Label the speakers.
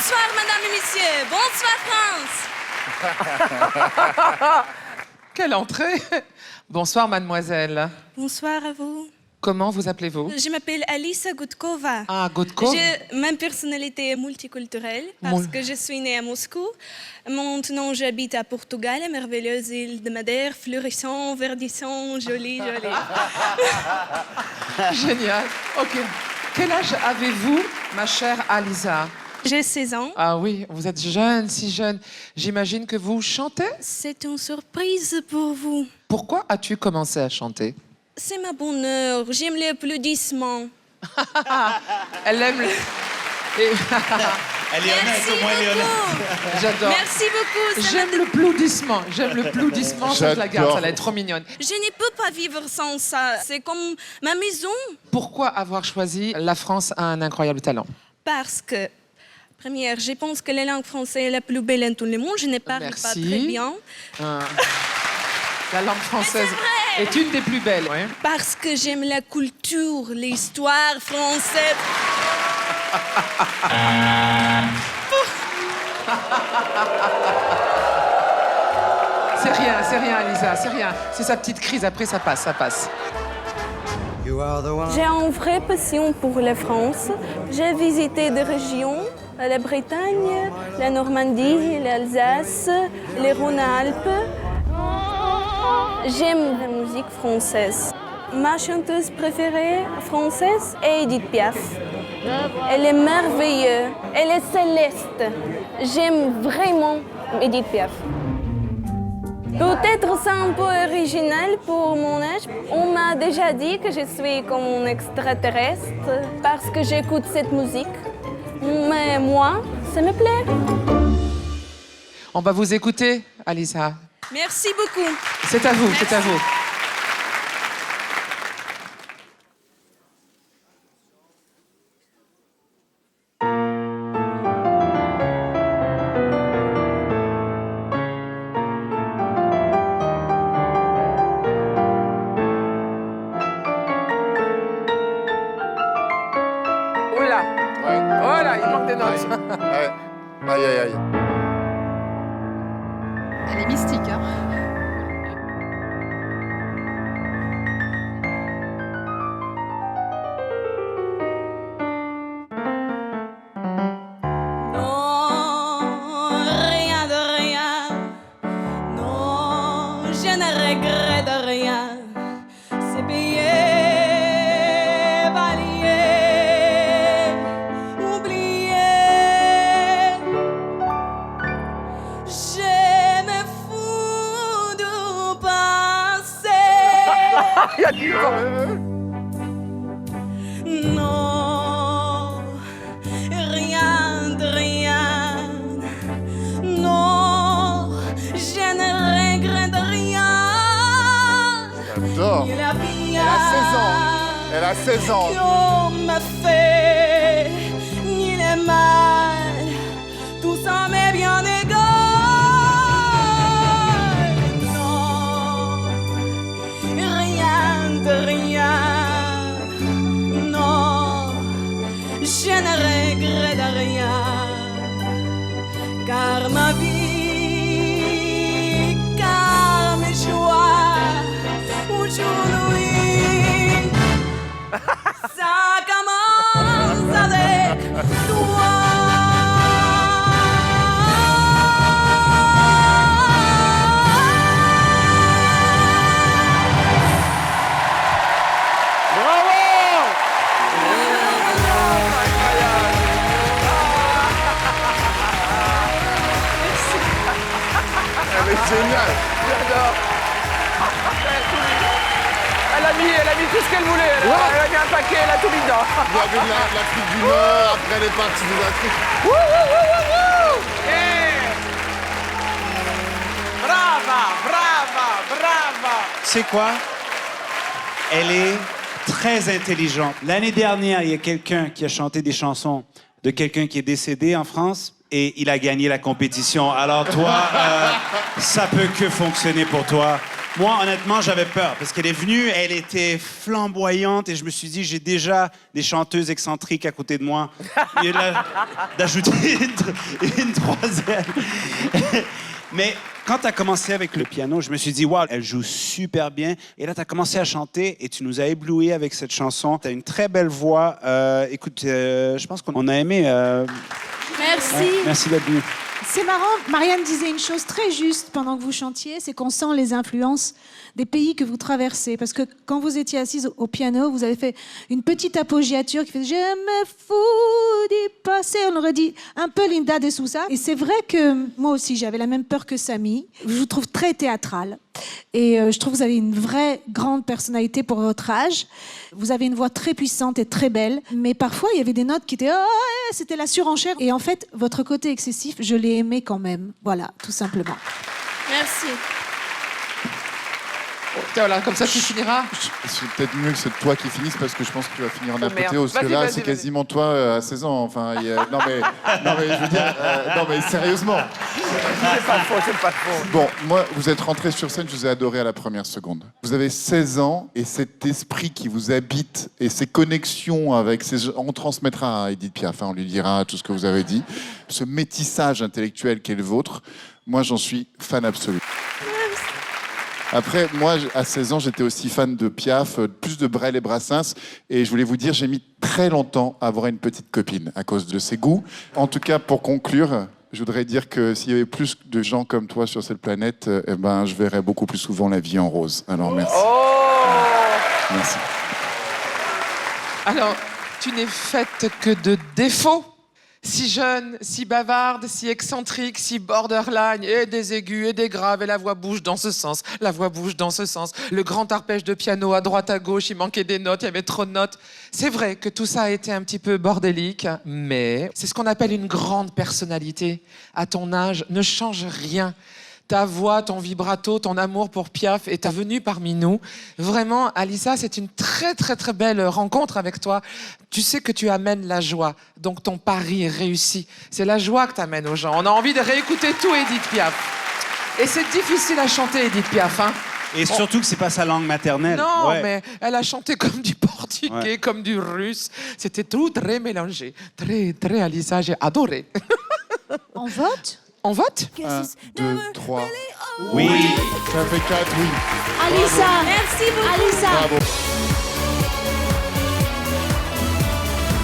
Speaker 1: Bonsoir, mesdames et messieurs. Bonsoir, France.
Speaker 2: Quelle entrée! Bonsoir, mademoiselle.
Speaker 1: Bonsoir à vous.
Speaker 2: Comment vous appelez-vous?
Speaker 1: Je m'appelle Alice Gudkova.
Speaker 2: Ah, Gudkova.
Speaker 1: Ma personnalité est multiculturelle parce que je suis née à Moscou. Maintenant, j'habite à Portugal, la merveilleuse île de Madère, fleurissant, verdissant, jolie.
Speaker 2: Génial. OK. Quel âge avez-vous, ma chère Alisa?
Speaker 1: J'ai 16 ans.
Speaker 2: Ah oui, vous êtes jeune, si jeune. J'imagine que vous chantez?
Speaker 1: C'est une surprise pour vous.
Speaker 2: Pourquoi as-tu commencé à chanter?
Speaker 1: C'est ma bonne heure. J'aime les applaudissements.
Speaker 2: Elle aime...
Speaker 3: Elle est honnête, au moins elle est honnête.
Speaker 2: J'adore.
Speaker 1: Merci beaucoup.
Speaker 2: J'aime le ploudissement. J'aime le ploudissement. Ça, je la garde. Ça va être trop mignonne.
Speaker 1: Je ne peux pas vivre sans ça. C'est comme ma maison.
Speaker 2: Pourquoi avoir choisi La France a un incroyable talent?
Speaker 1: Parce que, première, je pense que la langue française est la plus belle en tout le monde. Je ne parle pas très bien.
Speaker 2: La langue française est une des plus belles. Ouais.
Speaker 1: Parce que j'aime la culture, l'histoire française.
Speaker 2: C'est rien, Alisa, c'est rien. C'est sa petite crise, après ça passe.
Speaker 1: J'ai une vraie passion pour la France. J'ai visité des régions, la Bretagne, la Normandie, l'Alsace, les Rhône-Alpes. J'aime la musique française. Ma chanteuse préférée française est Edith Piaf. Elle est merveilleuse, elle est céleste. J'aime vraiment Edith Piaf. Peut-être c'est un peu original pour mon âge. On m'a déjà dit que je suis comme un extraterrestre parce que j'écoute cette musique. Mais moi, ça me plaît.
Speaker 2: On va vous écouter, Alisa.
Speaker 1: Merci beaucoup.
Speaker 2: C'est à vous, c'est à vous. Oula!
Speaker 4: Ouais.
Speaker 2: Oh là, il manque des notes.
Speaker 4: Ouais. Aïe, aïe, aïe.
Speaker 5: Elle est mystique, hein.
Speaker 1: Non, rien de rien. Non, je ne regrette rien. C'est payé, balayé, oublié. Je me fous du passé.
Speaker 2: Il y a du vent.
Speaker 1: Non, rien de rien. Non, je ne regrette rien.
Speaker 4: J'adore.
Speaker 1: Ni la vie
Speaker 4: Elle a 16 ans.
Speaker 1: qu'on m'a fait, ni le mal, tout ça m'est bien égal. Non, rien de rien. Non, je ne regrette rien. Car ma vie, car mes joies, aujourd'hui, ça commence avec toi.
Speaker 4: Elle est géniale.
Speaker 2: J'adore. Elle a mis tout ce qu'elle voulait. Elle a mis un paquet, elle a tout mis dedans.
Speaker 4: Il y avait de l'Afrique du Nord, après elle est partie de l'Afrique.
Speaker 2: Brava.
Speaker 3: C'est quoi? Elle est très intelligente. L'année dernière, il y a quelqu'un qui a chanté des chansons de quelqu'un qui est décédé en France et il a gagné la compétition. Alors toi, ça peut que fonctionner pour toi. Moi, honnêtement, j'avais peur parce qu'elle est venue, elle était flamboyante et je me suis dit, j'ai déjà des chanteuses excentriques à côté de moi. Et là, d'ajouter une troisième. Mais quand tu as commencé avec le piano, je me suis dit, waouh, elle joue super bien. Et là, tu as commencé à chanter et tu nous as éblouis avec cette chanson. Tu as une très belle voix. Écoute, je pense qu'on a aimé.
Speaker 1: Merci.
Speaker 3: Ouais, merci d'être venu.
Speaker 5: C'est marrant, Marianne disait une chose très juste pendant que vous chantiez, c'est qu'on sent les influences des pays que vous traversez. Parce que quand vous étiez assise au piano, vous avez fait une petite appoggiature qui fait « Je me fous du passé ». On aurait dit un peu Linda de Souza. Et c'est vrai que moi aussi, j'avais la même peur que Samy. Je vous trouve très théâtrale. Et je trouve que vous avez une vraie grande personnalité pour votre âge. Vous avez une voix très puissante et très belle. Mais parfois, il y avait des notes qui étaient « Oh, ouais, c'était la surenchère ». Et en fait, votre côté excessif, je l'ai aimé quand même. Voilà, tout simplement.
Speaker 1: Merci.
Speaker 2: Tiens, voilà, comme ça tu finiras.
Speaker 4: C'est peut-être mieux que c'est toi qui finisses parce que je pense que tu vas finir en
Speaker 2: Oh, merde.
Speaker 4: apothéose. Parce que
Speaker 2: Vas-y,
Speaker 4: là,
Speaker 2: vas-y,
Speaker 4: c'est
Speaker 2: vas-y.
Speaker 4: quasiment toi à 16 ans. Enfin, non, mais je veux dire, non, mais sérieusement.
Speaker 6: C'est pas faux.
Speaker 4: Bon, moi, vous êtes rentré sur scène, je vous ai adoré à la première seconde. Vous avez 16 ans et cet esprit qui vous habite et ces connexions avec on transmettra à Edith Piaf, hein, on lui dira tout ce que vous avez dit. Ce métissage intellectuel qui est le vôtre, moi, j'en suis fan absolu. Après, moi, à 16 ans, j'étais aussi fan de Piaf, plus de Brel et Brassens. Et je voulais vous dire, j'ai mis très longtemps à avoir une petite copine à cause de ses goûts. En tout cas, pour conclure, je voudrais dire que s'il y avait plus de gens comme toi sur cette planète, eh ben, je verrais beaucoup plus souvent la vie en rose. Alors, merci. Merci.
Speaker 2: Alors, tu n'es faite que de défauts. Si jeune, si bavarde, si excentrique, si borderline, et des aigus et des graves, et la voix bouge dans ce sens, la voix bouge dans ce sens. Le grand arpège de piano à droite, à gauche, il manquait des notes, il y avait trop de notes. C'est vrai que tout ça a été un petit peu bordélique, mais c'est ce qu'on appelle une grande personnalité. À ton âge, ne change rien. Ta voix, ton vibrato, ton amour pour Piaf est venu parmi nous. Vraiment, Alissa, c'est une très, très, très belle rencontre avec toi. Tu sais que tu amènes la joie, donc ton pari est réussi. C'est la joie que tu amènes aux gens. On a envie de réécouter tout Edith Piaf. Et c'est difficile à chanter, Edith Piaf, hein.
Speaker 3: Et surtout que c'est pas sa langue maternelle.
Speaker 2: Non,
Speaker 3: Ouais.
Speaker 2: mais elle a chanté comme du portugais,
Speaker 3: Ouais.
Speaker 2: comme du russe. C'était tout très mélangé. Très, très Alissa, j'ai adoré.
Speaker 5: On vote ?
Speaker 2: On vote ?
Speaker 4: 1, 2, 3.
Speaker 3: Oui.
Speaker 4: Ça fait 4, oui.
Speaker 5: Alissa,
Speaker 1: Merci beaucoup.
Speaker 5: Alissa,
Speaker 4: Bravo.